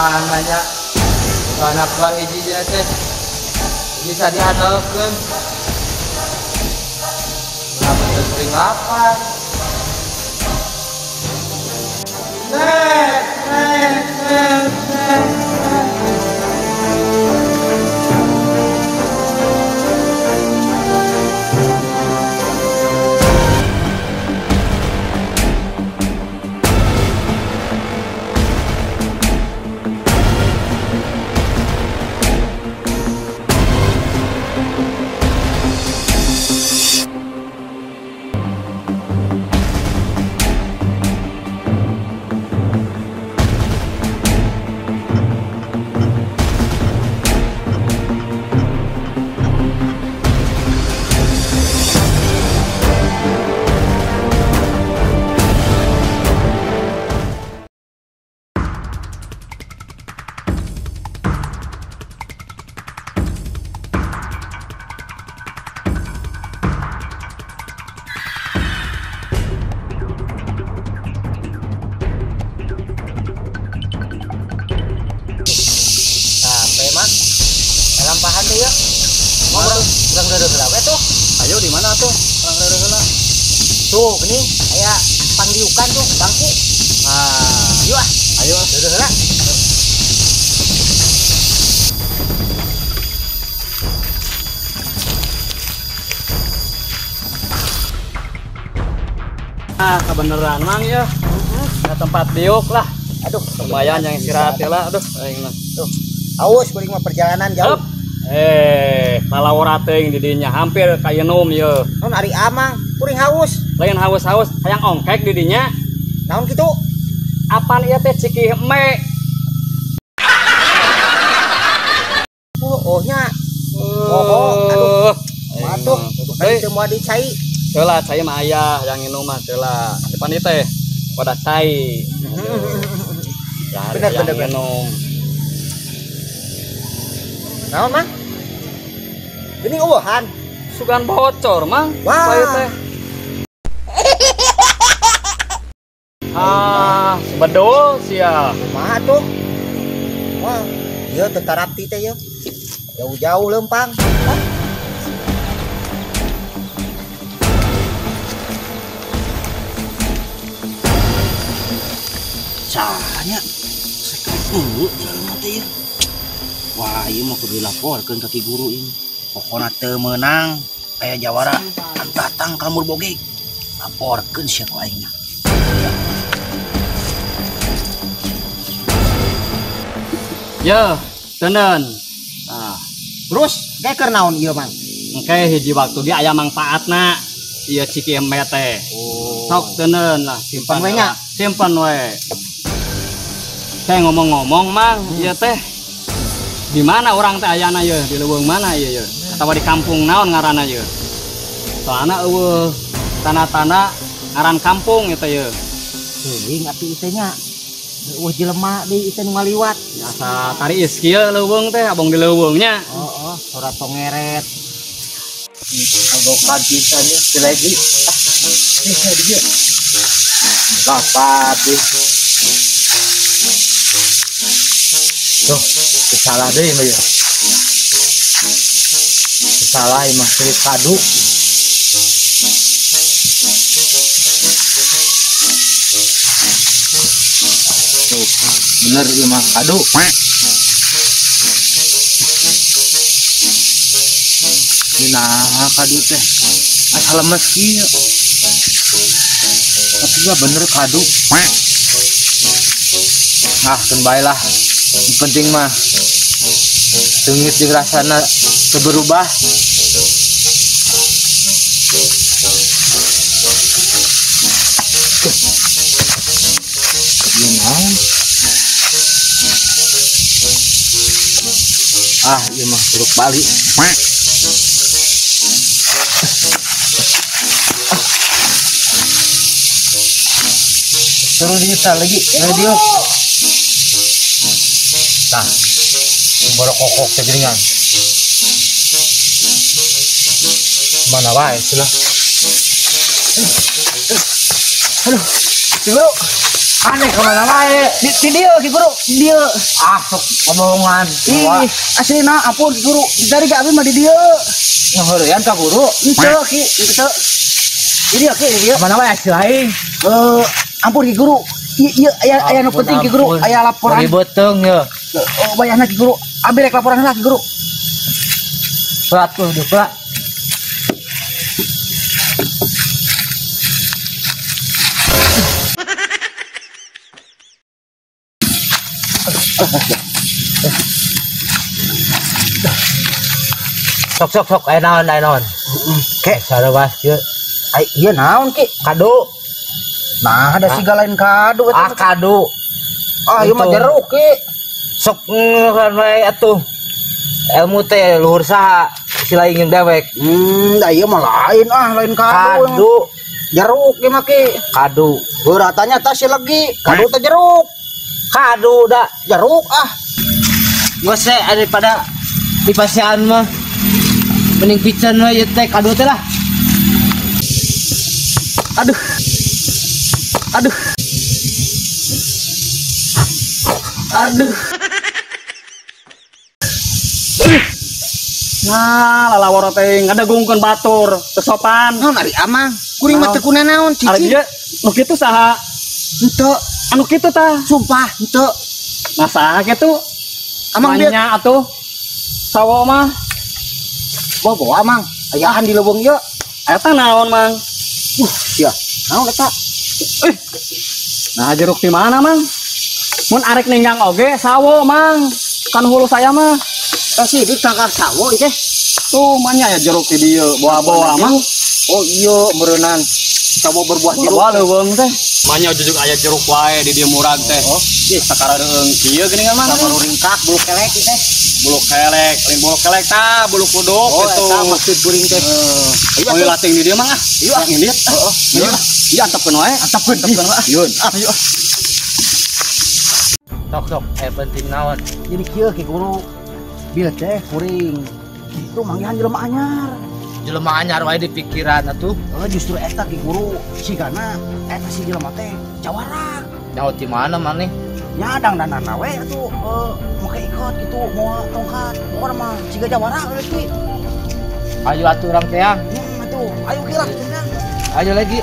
mana nya anak bang hiji teh bisa diandalkeun kenapa sering lapar lampahan deh ya. Mau urang deureuk we tuh. ayo di mana tuh orang deureuk heula Tuh, ini kayak pangdiukan tuh bangku. Yuk ah. ayo Deureuk heula. kebeneran mang ya tempat diuk lah Aduh, lumayan yang istirahat ya lah aduh aing mah tuh. Haus kuring mah perjalanan jauh. Hup. Palawara teuing di dinya hampir kayak nom ye. Non ari amang kuring haus. Lain haus-haus hayang ongkek di dinya. Naon kitu? Apaan ieu teh ciki eme? Oh nya. Aduh. Aduh, teu moal dicai. Teu lah cai mah aya yang nginum mah teu lah. Depan ieu teh pada cai. Lah yang nginum. Naon mang? Geuning eueuhan. Sugan bocor mang. Wah. Saya teh. Sebedul sia. Kumaha tuh? Wah, ieu teu tarapti teh ieu. Jauh-jauh leumpang. Sahanya sekret dulu jalan mati ya. Wah, ini mau kudu dilaporkeun ke Ki Guru ini. Pokona teu meunang aya jawara datang kamur boge. Laporkeun sia ku aing. Ya, tenen. Terus kayak keur naon ieu mang? Engke hiji waktu dia aya mangpaatna. Ieu ciki eme teh. Sok tenen lah simpan we nya. Simpan we. Teh ngomong-ngomong mang, ieu teh di mana orang teh ayana ye? Di leuweung mana ieu ye? Atawa di kampung naon ngaranna ye? Soalna eueuh tanda-tanda ngaran kampung eta ye. Teuing atuh iteu nya. Eueuh jelema deui iteu nu ngaliwat. Asa tari iskieu leuweung teh abong di leuweungnya. Oh, sorat tongeret. Agokan pisahnya lagi. Bisa dia. Dapat deh. Tuh, salah deh mah ya. Salah mah kulit kadu. Tuh, bener ieu mah kadu. Nah, kadu teh asal lemes kieu. Tapi gua bener kadu. Nah, keun bae lah. Yang penting mah tengit jeung rasana teu berubah. Ieu naon? Ieu mah jeruk bali. Suruh digital lagi radio. Nah, baru kokok segeringan. Mana wae sila. Aduh, Guru. Aneh kemana wae. Di dia Ki Guru, di dia. Ah, sok omongan. Ih, aslina ampun Ki Guru. Dari gak abis mah di dia. Ngaheureun ka guru. Henteu Ki, henteu. Di dia Ki, di dia. Mana wae asuh aing. Ampun Ki Guru. Iya, aya nu penting Ki Guru, aya laporan. Ribeteung ya. Oh, bayarna Ki Guru. Ambil rek laporan Ki Guru. Berat tuh, berat. Sok aya naon. Kek Sarawas ieu. iya naon Ki? Kado. Nah, ada sigalain kado Ah, kado. ieu mah Itu. jeruk Ki. Sok ngeureun wae atuh. Ilmu teh luhur saha sila ingin dewek. Da ieu mah lain kado. Kado, Jeruk ieu mah Ki. kado. Beuratannya tas lagi. Kado teh jeruk. Kado da. Jeruk Gose daripada di pasian mah. Mending pican we ieu teh kado teh lah. Aduh. Nah, lalawara teh ngadagungkeun batur, teu sopan. Naon ari amang? Kuring mah teu kuna naon, Ari cici. ieu nu kitu saha? Henteu, Anu kitu tah. sumpah henteu. Nah, saha kitu? Amang dia Manya atuh. Sawo mah bawa amang. Ayahan di leuweung ieu. eta naon, Mang? Sia. Naon eta? Nah, jeruk di mana, Mang? Mun arek ninggang oge sawo, Mang. Kan hulu saya mah. Kasih di tangkar sawo ieu teh. Tuh, manya ya jeruk di dieu. Bawa-bawa, Mang. Oh iya, meureunnan. Sawo berbuah jeruk. Bawa leuweung teh. Manya jujuk aya jeruk wae di dieu murag teh. Oh, Ih, sakara deung kieu geuningan Mang. Sawo ringkak bulu kelek ieu teh. Bulu kelek, lain bulu kelek tah, bulu kuduk Oh, gitu. eta maksud kuring teh. Ayo lating di dieu Mang ah. Ayo ah ngeliat. Heeh. Iya antepkeun wae. Antepkeun wae. Yun. Ayo. Sok, penting naon. Jadi kieu Ki Guru. Bila teh kuring. Itu manggihan jelema anyar. Jelema anyar wae di pikiran atuh. Justru eta Ki Guru. Sigana eta si jelema teh jawara. Nyaho ti mana maneh? Nyadang danana we atuh make ikut gitu mau tongkat. Pokona mah siga jawara we Ki. Ayo atuh urang teh. Atuh, ayo Ki lah. Ayo lagi.